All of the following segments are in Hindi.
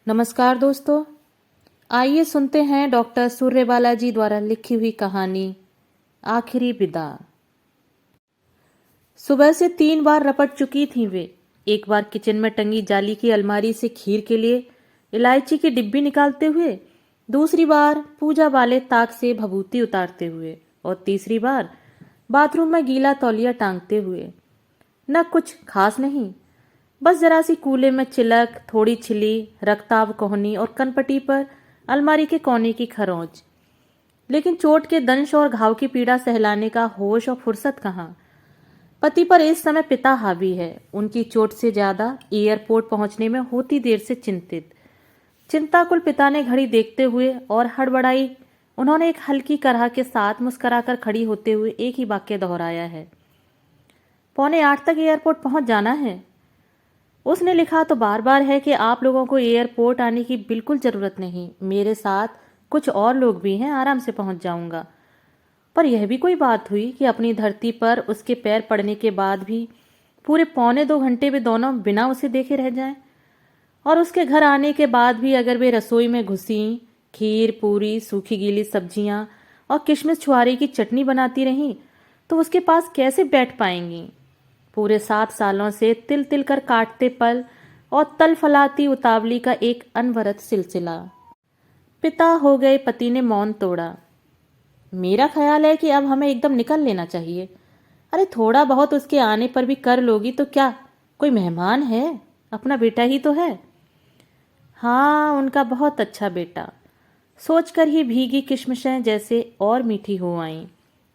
नमस्कार दोस्तों, आइए सुनते हैं डॉक्टर सूर्यबाला जी द्वारा लिखी हुई कहानी आखिरी विदा। सुबह से 3 बार रपट चुकी थीं वे। एक बार किचन में टंगी जाली की अलमारी से खीर के लिए इलायची की डिब्बी निकालते हुए, दूसरी बार पूजा वाले ताक से भभूति उतारते हुए और तीसरी बार बाथरूम में गीला तौलिया टांगते हुए। न कुछ खास नहीं, बस जरा सी कूले में चिलक, थोड़ी छिली, रक्ताब कोहनी और कनपटी पर अलमारी के कोने की खरोंच। लेकिन चोट के दंश और घाव की पीड़ा सहलाने का होश और फुर्सत कहाँ। पति पर इस समय पिता हावी है, उनकी चोट से ज्यादा एयरपोर्ट पहुंचने में होती देर से चिंतित। चिंताकुल पिता ने घड़ी देखते हुए और हड़बड़ाई उन्होंने एक हल्की करह के साथ मुस्कुराकर खड़ी होते हुए एक ही वाक्य दोहराया है, 7:45 तक एयरपोर्ट पहुंच जाना है। उसने लिखा तो बार बार है कि आप लोगों को एयरपोर्ट आने की बिल्कुल जरूरत नहीं, मेरे साथ कुछ और लोग भी हैं, आराम से पहुंच जाऊंगा। पर यह भी कोई बात हुई कि अपनी धरती पर उसके पैर पड़ने के बाद भी पूरे 1.25 घंटे वे दोनों बिना उसे देखे रह जाएं, और उसके घर आने के बाद भी अगर वे रसोई में घुसी खीर, पूरी, सूखी गीली सब्जियां और किशमिश छुआरे की चटनी बनाती रहीं तो उसके पास कैसे बैठ पाएंगी। पूरे 7 सालों से तिल तिल कर काटते पल और तल फलाती उतावली का एक अनवरत सिलसिला। पिता हो गए पति ने मौन तोड़ा। मेरा ख्याल है कि अब हमें एकदम निकल लेना चाहिए। अरे थोड़ा बहुत उसके आने पर भी कर लोगी तो क्या, कोई मेहमान है, अपना बेटा ही तो है। हाँ, उनका बहुत अच्छा बेटा। सोचकर ही भीगी किशमिशें जैसे और मीठी हो आईं,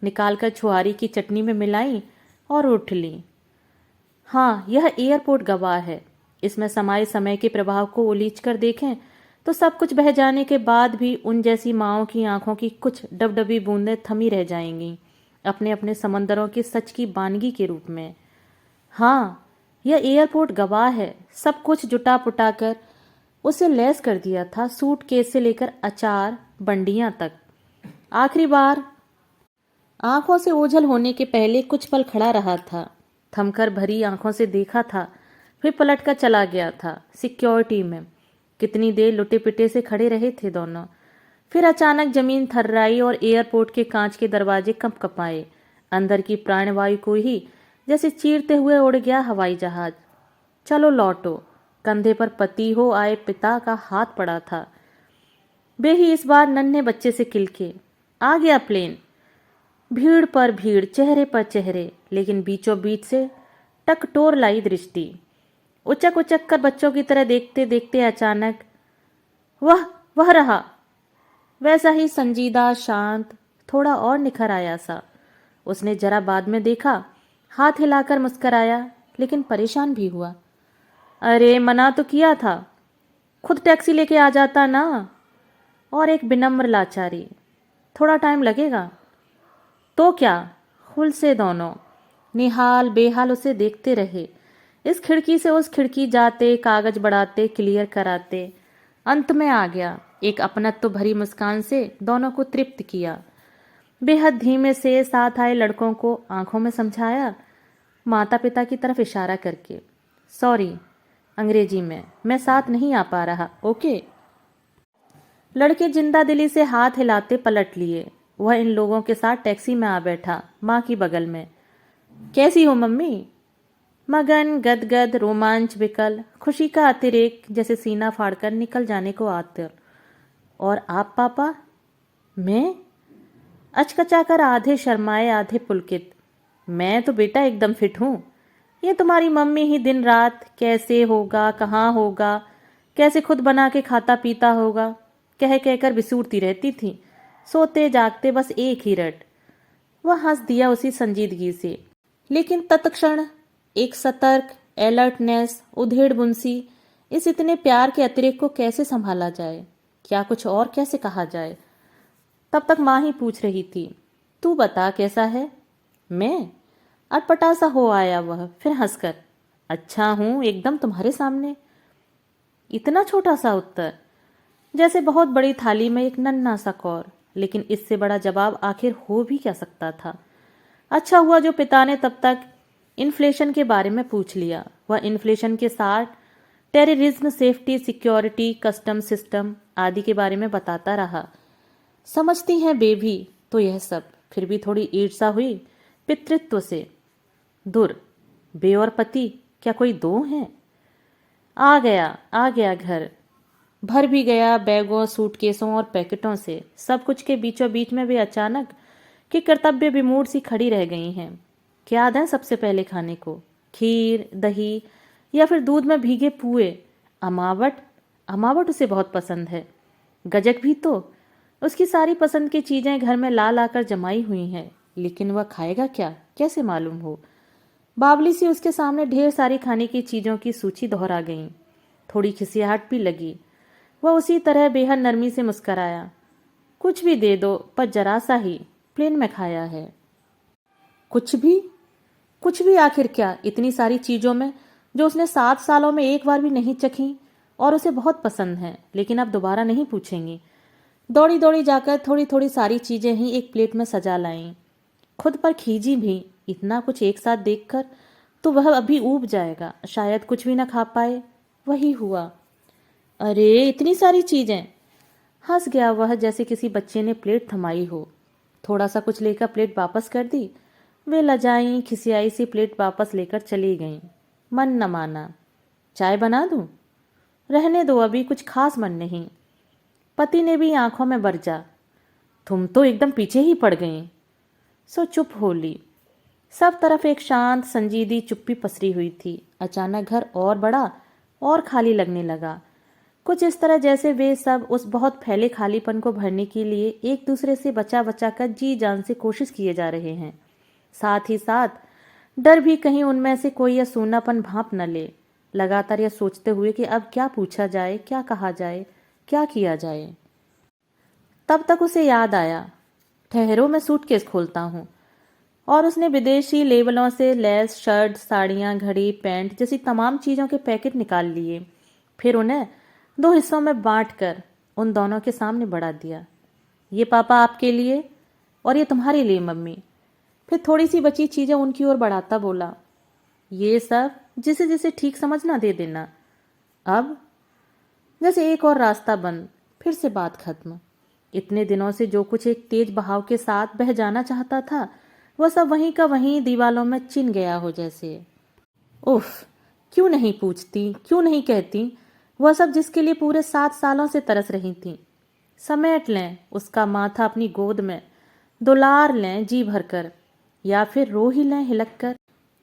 निकालकर छुआरी की चटनी में मिलाई और उठ ली। हाँ, यह एयरपोर्ट गवाह है। इसमें समाये समय के प्रभाव को उलीच कर देखें तो सब कुछ बह जाने के बाद भी उन जैसी माँओं की आंखों की कुछ डबडबी बूंदें थमी रह जाएंगी, अपने अपने समंदरों के सच की बानगी के रूप में। हाँ, यह एयरपोर्ट गवाह है। सब कुछ जुटा पुटा कर उसे लैस कर दिया था, सूटकेस से लेकर अचार बंडियां तक। आखिरी बार आंखों से ओझल होने के पहले कुछ पल खड़ा रहा था, थमकर भरी आंखों से देखा था, फिर पलट कर चला गया था। सिक्योरिटी में कितनी देर लुटे पिटे से खड़े रहे थे दोनों। फिर अचानक जमीन थर्राई और एयरपोर्ट के कांच के दरवाजे कंपकपाए। अंदर की प्राणवायु को ही जैसे चीरते हुए उड़ गया हवाई जहाज। चलो लौटो। कंधे पर पति हो आए पिता का हाथ पड़ा था। वे ही इस बार नन्हे बच्चे से किलके। आ गया प्लेन। भीड़ पर भीड़, चेहरे पर चेहरे, लेकिन बीचों बीच से टकटोर लाई दृष्टि। उचक उचक कर बच्चों की तरह देखते देखते अचानक वह रहा। वैसा ही संजीदा, शांत, थोड़ा और निखर आया सा। उसने जरा बाद में देखा, हाथ हिलाकर मुस्कराया, लेकिन परेशान भी हुआ। अरे मना तो किया था, खुद टैक्सी लेके आ जाता ना। और एक विनम्र लाचारी, थोड़ा टाइम लगेगा। तो क्या, खुल से दोनों निहाल बेहाल उसे देखते रहे। इस खिड़की से उस खिड़की जाते, कागज बढ़ाते, क्लियर कराते। अंत में आ गया। एक अपनत्व भरी मुस्कान से दोनों को तृप्त किया। बेहद धीमे से साथ आए लड़कों को आंखों में समझाया, माता पिता की तरफ इशारा करके। सॉरी, अंग्रेजी में, मैं साथ नहीं आ पा रहा, ओके। लड़के जिंदा दिली से हाथ हिलाते पलट लिए। वह इन लोगों के साथ टैक्सी में आ बैठा, माँ की बगल में। कैसी हो मम्मी? मगन, गदगद, रोमांच विकल, खुशी का अतिरेक जैसे सीना फाड़कर निकल जाने को आतुर। और आप पापा? मैं? अचकचाकर आधे शर्माए आधे पुलकित। मैं तो बेटा एकदम फिट हूं। ये तुम्हारी मम्मी ही दिन रात कैसे होगा, कहाँ होगा, कैसे खुद बना के खाता पीता होगा, कह कहकर बिसूरती रहती थी। सोते जागते बस एक ही रट। वह हंस दिया उसी संजीदगी से, लेकिन तत्क्षण एक सतर्क अलर्टनेस उधेड़ बुनसी। इस इतने प्यार के अतिरेक को कैसे संभाला जाए, क्या कुछ और कैसे कहा जाए। तब तक माँ ही पूछ रही थी, तू बता कैसा है? मैं? अटपटा सा हो आया वह, फिर हंसकर, अच्छा हूं एकदम तुम्हारे सामने। इतना छोटा सा उत्तर, जैसे बहुत बड़ी थाली में एक नन्हा सा कौर। लेकिन इससे बड़ा जवाब आखिर हो भी क्या सकता था। अच्छा हुआ जो पिता ने तब तक इन्फ्लेशन के बारे में पूछ लिया। वह इन्फ्लेशन के साथ terrorism, safety, security, custom system आदि के बारे में बताता रहा। समझती हैं बेबी तो यह सब, फिर भी थोड़ी ईर्ष्या हुई पितृत्व से। दूर, बे और पति क्या कोई दो हैं? आ गया घर, भर भी गया बैगों, सूटकेसों और पैकेटों से। सब कुछ के बीचों बीच में वे अचानक कि कर्तव्य विमूढ़ सी खड़ी रह गई हैं। क्या दें सबसे पहले खाने को? खीर, दही या फिर दूध में भीगे पुए? अमावट, अमावट उसे बहुत पसंद है। गजक भी तो। उसकी सारी पसंद की चीजें घर में ला लाकर जमाई हुई हैं, लेकिन वह खाएगा क्या, कैसे मालूम हो? बावली सी उसके सामने ढेर सारी खाने की चीजों की सूची दोहरा गई। थोड़ी खिसियाहट भी लगी। वह उसी तरह बेहद नरमी से मुस्कराया। कुछ भी दे दो, पर जरा सा ही, प्लेन में खाया है। कुछ भी? कुछ भी आखिर क्या, इतनी सारी चीजों में जो उसने 7 सालों में एक बार भी नहीं चखी और उसे बहुत पसंद है, लेकिन अब दोबारा नहीं पूछेंगी। दौड़ी दौड़ी जाकर थोड़ी थोड़ी सारी चीजें ही एक प्लेट में सजा लाईं। खुद पर खीजी भी, इतना कुछ एक साथ देखकर तो वह अभी ऊब जाएगा, शायद कुछ भी न खा पाए। वही हुआ। अरे इतनी सारी चीजें! हंस गया वह, जैसे किसी बच्चे ने प्लेट थमाई हो। थोड़ा सा कुछ लेकर प्लेट वापस कर दी। वे लजाई खिसियाई सी प्लेट वापस लेकर चली गईं। मन न माना। चाय बना दूं? रहने दो, अभी कुछ खास मन नहीं। पति ने भी आंखों में बरजा। तुम तो एकदम पीछे ही पड़ गईं। सो चुप हो ली। सब तरफ एक शांत संजीदी चुप्पी पसरी हुई थी। अचानक घर और बड़ा और खाली लगने लगा। कुछ इस तरह जैसे वे सब उस बहुत फैले खालीपन को भरने के लिए एक दूसरे से बचा बचा कर जी जान से कोशिश किए जा रहे हैं। साथ ही साथ डर भी कहीं उनमें से कोई यह सूनापन भांप न ले। लगातार यह सोचते हुए कि अब क्या पूछा जाए, क्या कहा जाए, क्या किया जाए। तब तक उसे याद आया, ठहरो मैं सूटकेस खोलता हूँ। और उसने विदेशी लेबलों से लैस शर्ट, साड़ियाँ, घड़ी, पैंट जैसी तमाम चीज़ों के पैकेट निकाल लिए। फिर उन्हें 2 हिस्सों में बांटकर उन दोनों के सामने बढ़ा दिया। ये पापा आपके लिए और ये तुम्हारे लिए मम्मी। फिर थोड़ी सी बची चीज़ें उनकी ओर बढ़ाता बोला, ये सब जिसे जिसे ठीक समझना दे देना। अब जैसे एक और रास्ता बंद, फिर से बात खत्म। इतने दिनों से जो कुछ एक तेज बहाव के साथ बह जाना चाहता था, वह सब वहीं का वहीं दीवालों में चिन गया हो जैसे। उफ, क्यों नहीं पूछती, क्यों नहीं कहती वह सब जिसके लिए पूरे 7 सालों से तरस रही थी। समेट लें उसका माथा अपनी गोद में, दुलार लें जी भरकर, या फिर रो ही लें हिलक कर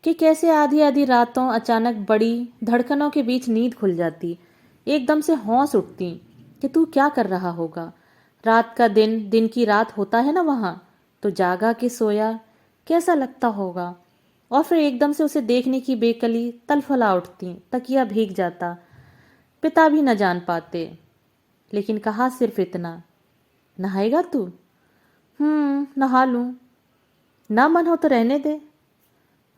कि कैसे आधी आधी रातों अचानक बड़ी धड़कनों के बीच नींद खुल जाती, एकदम से होश उठती कि तू क्या कर रहा होगा। रात का दिन, दिन की रात होता है ना वहाँ, तो जागा कि सोया कैसा लगता होगा। और फिर एकदम से उसे देखने की बेकली तलफला उठती, तकिया भीग जाता। पिता भी न जान पाते, लेकिन कहा सिर्फ इतना, नहाएगा तू? नहा लूं। ना मन हो तो रहने दे।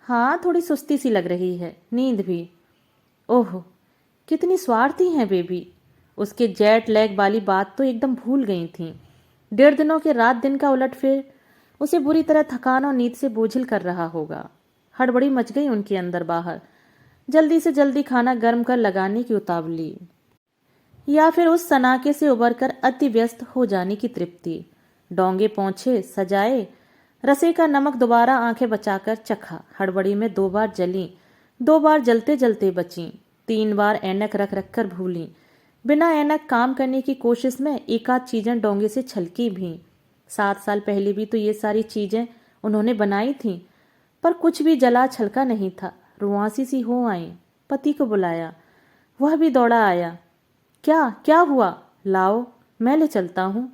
हाँ, थोड़ी सुस्ती सी लग रही है, नींद भी। ओह, कितनी स्वार्थी हैं बेबी। उसके जेट लैग वाली बात तो एकदम भूल गई थी। 1.5 दिनों के रात दिन का उलटफेर उसे बुरी तरह थकान और नींद से बोझिल कर रहा होगा। हड़बड़ी मच गई उनके अंदर बाहर। जल्दी से जल्दी खाना गर्म कर लगाने की उतावली, या फिर उस सनाके से उबरकर अति व्यस्त हो जाने की तृप्ति। डोंगे पोंछे सजाए, रसे का नमक दोबारा आंखें बचाकर चखा। हड़बड़ी में 2 बार जली, 2 बार जलते जलते बची, 3 बार ऐनक रख रख कर भूली। बिना ऐनक काम करने की कोशिश में एकाध चीजें डोंगे से छलकी भी। 7 साल पहले भी तो ये सारी चीजें उन्होंने बनाई थीं, पर कुछ भी जला छलका नहीं था। रुआंसी सी हो आई। पति को बुलाया, वह भी दौड़ा आया। क्या क्या हुआ? लाओ, मैं ले चलता हूँ।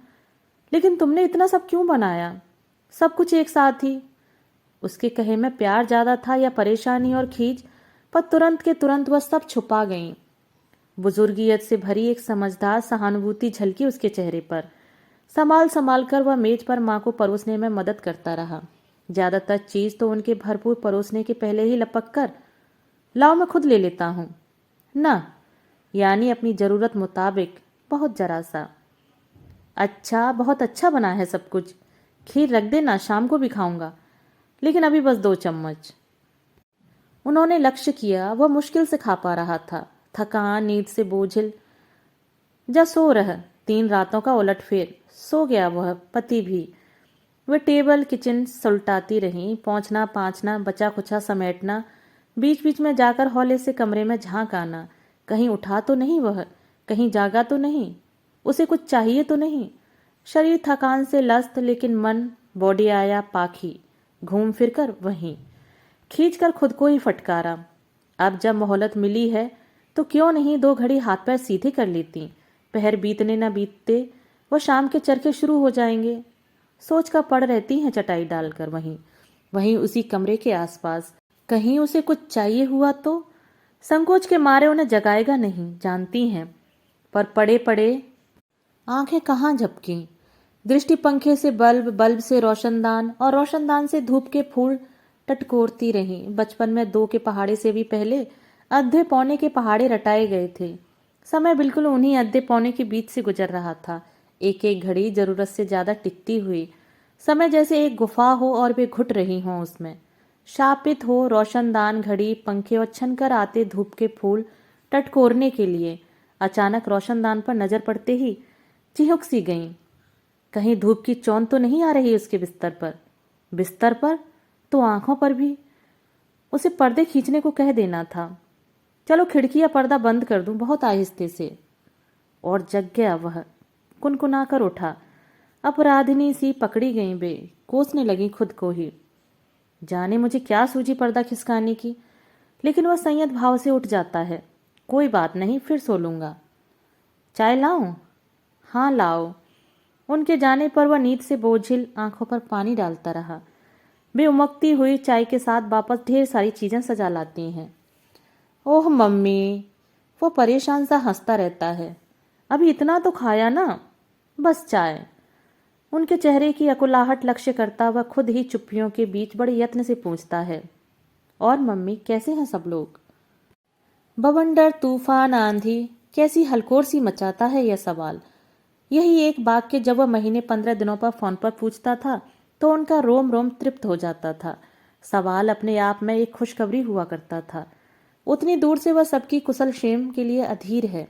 लेकिन तुमने इतना सब क्यों बनाया? सब कुछ एक साथ ही। उसके कहे में प्यार ज्यादा था या परेशानी और खींच, पर तुरंत के तुरंत वह सब छुपा गईं। बुजुर्गियत से भरी एक समझदार सहानुभूति झलकी उसके चेहरे पर। संभाल संभाल कर वह मेज पर माँ को परोसने में मदद करता रहा। ज्यादातर चीज तो उनके भरपूर परोसने के पहले ही लपक कर, लाओ मैं खुद ले लेता हूँ ना, यानी अपनी जरूरत मुताबिक बहुत जरा सा। अच्छा, बहुत अच्छा बना है सब कुछ। खीर रख देना, शाम को भी खाऊंगा, लेकिन अभी बस 2 चम्मच। उन्होंने लक्ष्य किया, वह मुश्किल से खा पा रहा था। थकान, नींद से बोझिल। जा सो रह, 3 रातों का उलटफेर। सो गया वह पति भी। वह टेबल किचन सुलटाती रहीं, पहुंचना पांचना, बचा खुचा समेटना, बीच बीच में जाकर हौले से कमरे में झांक आना। कहीं उठा तो नहीं वह, कहीं जागा तो नहीं, उसे कुछ चाहिए तो नहीं। शरीर थकान से लस्त, लेकिन मन बॉडी आया पाखी, घूम फिर कर वहीं। खींच कर खुद को ही फटकारा। अब जब मोहलत मिली है तो क्यों नहीं 2 घड़ी हाथ पैर सीधे कर लेती। पहर बीतने न बीतते वो शाम के चरखे शुरू हो जाएंगे। सोच का पड़ रहती हैं चटाई डालकर वहीं वहीं उसी कमरे के आसपास। कहीं उसे कुछ चाहिए हुआ तो संकोच के मारे उन्हें जगाएगा नहीं, जानती हैं। पर पड़े पड़े आंखें कहाँ झपकी। दृष्टि पंखे से बल्ब, बल्ब से रोशनदान और रोशनदान से धूप के फूल टटकोरती रही। बचपन में 2 के पहाड़े से भी पहले अद्धे पौने के पहाड़े रटाए गए थे। समय बिल्कुल उन्हीं अद्धे पौने के बीच से गुजर रहा था। एक एक घड़ी जरूरत से ज्यादा टिकती हुई, समय जैसे एक गुफा हो और वे घुट रही हों उसमें। शापित हो रोशनदान, घड़ी, पंखे और छनकर आते धूप के फूल टटकोरने के लिए। अचानक रोशनदान पर नजर पड़ते ही चिहुक सी गईं। कहीं धूप की चौंध तो नहीं आ रही उसके बिस्तर पर। बिस्तर पर तो आंखों पर भी। उसे पर्दे खींचने को कह देना था। चलो खिड़की या पर्दा बंद कर दूं, बहुत आहिस्ते से। और जग गया वह, कुनकुना कर उठा। अपराधिनी सी पकड़ी गई वे, कोसने लगी खुद को ही। जाने मुझे क्या सूझी पर्दा खिसकाने की, लेकिन वह संयत भाव से उठ जाता है। कोई बात नहीं, फिर सो लूंगा। चाय लाऊं? हाँ लाओ। उनके जाने पर वह नींद से बोझिल आंखों पर पानी डालता रहा। वे उमकती हुई चाय के साथ वापस ढेर सारी चीजें सजा लाती हैं। ओह मम्मी, वो परेशान सा हंसता रहता है। अभी इतना तो खाया ना, बस चाय। उनके चेहरे की अकुलाहट लक्ष्य करता वह खुद ही चुप्पियों के बीच बड़े यत्न से पूछता है, और मम्मी कैसे हैं सब लोग? बवंडर, तूफान, आंधी कैसी हलकोर सी मचाता है यह सवाल। यही एक वाक्य जब वह महीने 15 दिनों पर फोन पर पूछता था तो उनका रोम रोम तृप्त हो जाता था। सवाल अपने आप में एक खुशखबरी हुआ करता था। उतनी दूर से वह सबकी कुशल क्षेम के लिए अधीर है।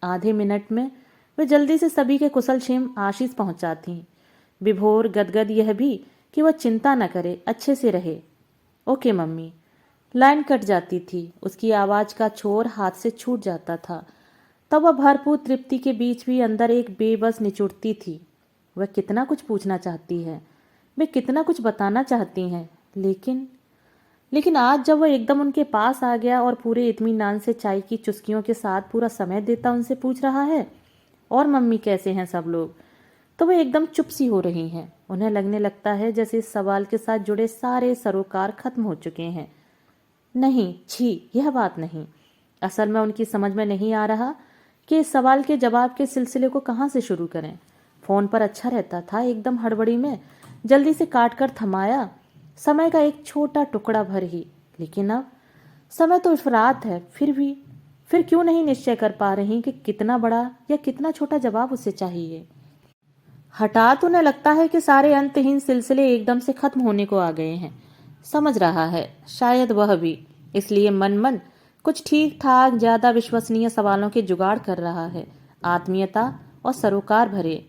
आधे मिनट में वे जल्दी से सभी के कुशल क्षेम आशीष पहुंचाती। विभोर गदगद यह भी कि वह चिंता न करे, अच्छे से रहे। Okay mummy. लाइन कट जाती थी, उसकी आवाज का छोर हाथ से छूट जाता था। तब वह भरपूर तृप्ति के बीच भी अंदर एक बेबस निचुड़ती थी। वह कितना कुछ पूछना चाहती है, वे कितना कुछ बताना चाहती हैं, लेकिन आज जब वह एकदम उनके पास आ गया और पूरे इत्मीनान से चाय की चुस्कियों के साथ पूरा समय देता उनसे पूछ रहा है, और मम्मी कैसे हैं सब लोग, तो वह एकदम चुप सी हो रही हैं। उन्हें लगने लगता है जैसे इस सवाल के साथ जुड़े सारे सरोकार खत्म हो चुके हैं। नहीं, छी, यह बात नहीं। असल में उनकी समझ में नहीं आ रहा कि इस सवाल के जवाब के सिलसिले को कहाँ से शुरू करें। फोन पर अच्छा रहता था, एकदम हड़बड़ी में जल्दी से काट कर थमाया, समय का एक छोटा टुकड़ा भर ही। लेकिन अब समय तो इफरात है, फिर क्यों नहीं निश्चय कर पा रही कि कितना बड़ा या कितना छोटा जवाब उसे चाहिए। हठात उन्हें लगता है कि सारे अंतहीन सिलसिले एकदम से खत्म होने को आ गए हैं। समझ रहा है, शायद वह भी इसलिए मन मन कुछ ठीक ठाक ज्यादा विश्वसनीय सवालों के जुगाड़ कर रहा है, आत्मीयता और सरोकार भरे।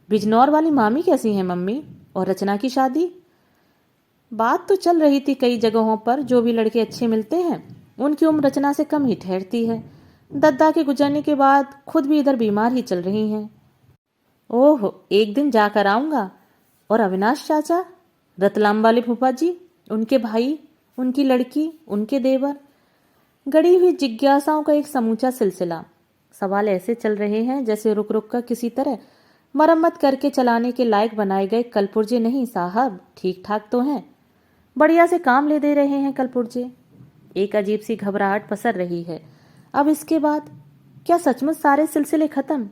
बिजनौर वाली मामी कैसी हैं मम्मी, और रचना की शादी? बात तो चल रही थी कई जगहों पर, जो भी लड़के अच्छे मिलते हैं उनकी उम्र रचना से कम ही ठहरती है। दद्दा के गुजरने के बाद खुद भी इधर बीमार ही चल रही हैं। ओह, एक दिन जाकर आऊंगा। और अविनाश चाचा, रतलाम वाले फूफा जी, उनके भाई, उनकी लड़की, उनके देवर। गड़ी हुई जिज्ञासाओं का एक समूचा सिलसिला। सवाल ऐसे चल रहे हैं जैसे रुक रुक कर किसी तरह मरम्मत करके चलाने के लायक बनाए गए कलपुर्जे नहीं साहब, ठीक ठाक तो हैं, बढ़िया से काम ले दे रहे हैं कलपुर्जे। एक अजीब सी घबराहट पसर रही है। अब इसके बाद क्या सचमुच सारे सिलसिले खत्म?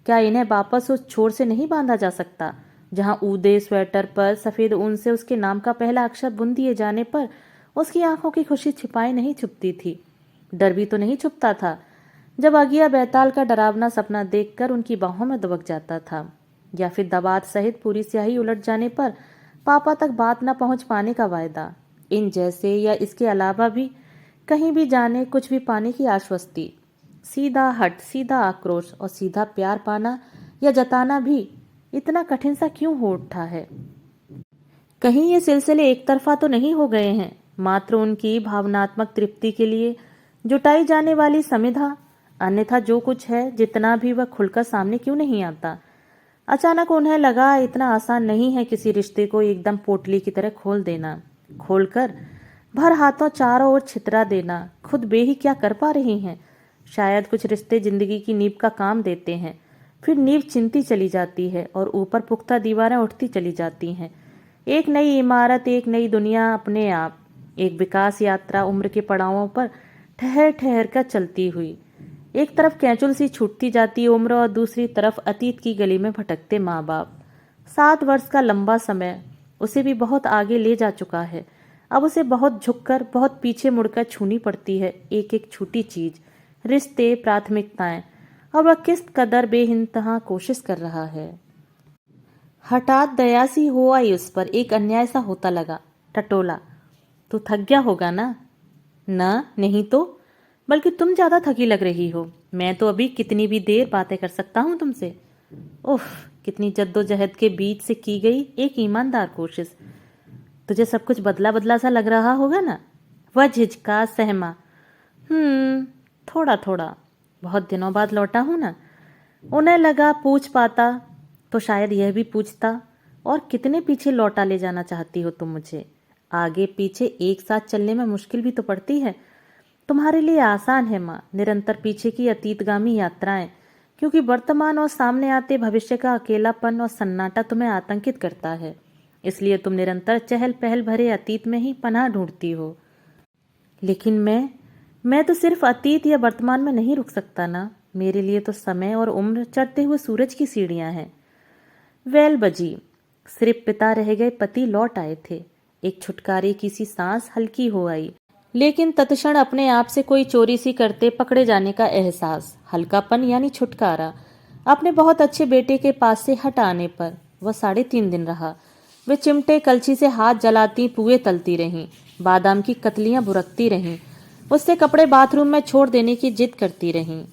क्या इन्हें वापस उस छोर से नहीं बांधा जा सकता जहां ऊदे स्वेटर पर सफेद ऊन से उसके नाम का पहला अक्षर बुन दिए जाने पर उसकी आंखों की खुशी छिपाई नहीं छुपती थी, डर भी तो नहीं छुपता था जब अगिया बैताल का डरावना सपना देखकर उनकी बाहों में दबक जाता था, या फिर दबात सहित पूरी स्याही उलट जाने पर पापा तक बात न पहुंच पाने का वायदा। इन जैसे या इसके अलावा भी कहीं भी जाने कुछ भी पाने की आश्वस्ति। सीधा हट, सीधा आक्रोश और सीधा प्यार पाना या जताना भी इतना कठिन सा क्यों हो उठा है? कहीं ये सिलसिले एक तरफा तो नहीं हो गए हैं? मात्र उनकी भावनात्मक तृप्ति के लिए जुटाई जाने वाली समिधा, अन्यथा जो कुछ है जितना भी वह खुलकर सामने क्यों नहीं आता? अचानक उन्हें लगा इतना आसान नहीं है किसी रिश्ते को एकदम पोटली की तरह खोल देना, खोलकर भर हाथों चारों ओर छितरा देना। खुद बे ही क्या कर पा रही हैं? शायद कुछ रिश्ते जिंदगी की नींव का काम देते हैं, फिर नींव चिनती चली जाती है और ऊपर पुख्ता दीवारें उठती चली जाती हैं। एक नई इमारत, एक नई दुनिया अपने आप, एक विकास यात्रा उम्र के पड़ावों पर ठहर ठहर कर चलती हुई। एक तरफ कैंचुल सी छूटती जाती उम्र और दूसरी तरफ अतीत की गली में भटकते माँ बाप। 7 वर्ष का लंबा समय उसे भी बहुत आगे ले जा चुका है। अब उसे बहुत झुककर, बहुत पीछे मुड़कर छूनी पड़ती है एक एक छोटी चीज, रिश्ते, प्राथमिकताएं। और वह किस कदर बेइंतहा कोशिश कर रहा है। हठात दया सी हो आई उस पर, एक अन्याय सा होता लगा। टटोला, तू थक गया होगा ना? ना, नहीं तो, बल्कि तुम ज्यादा थकी लग रही हो। मैं तो अभी कितनी भी देर बातें कर सकता हूँ तुमसे। उफ, कितनी जद्दोजहद के बीच से की गई एक ईमानदार कोशिश। तुझे सब कुछ बदला बदला सा लग रहा होगा ना? वह झिझका, सहमा। थोड़ा थोड़ा, बहुत दिनों बाद लौटा हूं ना। उन्हें लगा पूछ पाता तो शायद यह भी पूछता, और कितने पीछे लौटा ले जाना चाहती हो तुम मुझे? आगे पीछे एक साथ चलने में मुश्किल भी तो पड़ती है। तुम्हारे लिए आसान है माँ, निरंतर पीछे की अतीतगामी यात्राएं, क्योंकि वर्तमान और सामने आते भविष्य का अकेलापन और सन्नाटा तुम्हें आतंकित करता है। इसलिए तुम निरंतर चहल पहल भरे अतीत में ही पनाह ढूंढती हो। लेकिन मैं तो सिर्फ अतीत या वर्तमान में नहीं रुक सकता ना। मेरे लिए तो समय और उम्र चढ़ते हुए सूरज की सीढ़ियां हैं। वेल बजी। सिर्फ पिता रह गए पति लौट आए थे। एक छुटकारे की सी सांस हल्की हो आई, लेकिन तत्क्षण अपने आप से कोई चोरी सी करते पकड़े जाने का एहसास। हल्कापन यानी छुटकारा। अपने बहुत अच्छे बेटे के पास से हट आने पर वह 3.5 दिन रहा। वे चिमटे कलछी से हाथ जलाती पुए तलती रहीं, बादाम की कतलियां बुरकती रहीं, उससे कपड़े बाथरूम में छोड़ देने की जिद करती रहीं।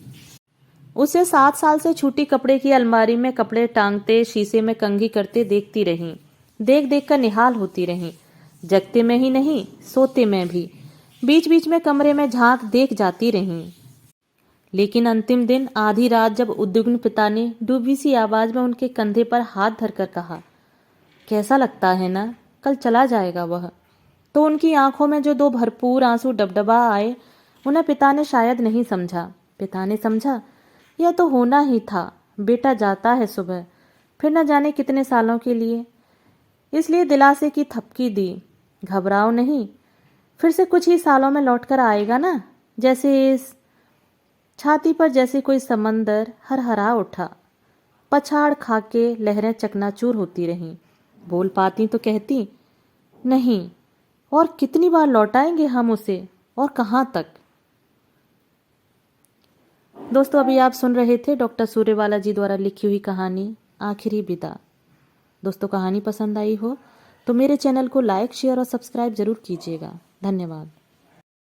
उसे 7 साल से छूटी कपड़े की अलमारी में कपड़े टांगते, शीशे में कंघी करते देखती रहीं। देख देख कर निहाल होती रहीं। जगते में ही नहीं, सोते में भी। बीच बीच में कमरे में झांक देख जाती रहीं। लेकिन अंतिम दिन आधी रात जब उद्विग्न पिता ने डूबी सी आवाज में उनके कंधे पर हाथ धरकर कहा, कैसा लगता है ना, कल चला जाएगा वह, तो उनकी आंखों में जो 2 भरपूर आंसू डबडबा आए, उन्हें पिता ने शायद नहीं समझा। पिता ने समझा, यह तो होना ही था। बेटा जाता है सुबह, फिर न जाने कितने सालों के लिए। इसलिए दिलासे की थपकी दी, घबराओ नहीं, फिर से कुछ ही सालों में लौटकर आएगा ना। जैसे इस छाती पर जैसे कोई समंदर हरहरा उठा। पछाड़ खाके लहरें चकनाचूर होती रहीं। बोल पाती तो कहती, नहीं, और कितनी बार लौटाएंगे हम उसे, और कहाँ तक। दोस्तों, अभी आप सुन रहे थे डॉक्टर सूर्यवाला जी द्वारा लिखी हुई कहानी आखिरी विदा। दोस्तों, कहानी पसंद आई हो तो मेरे चैनल को लाइक, शेयर और सब्सक्राइब जरूर कीजिएगा। धन्यवाद।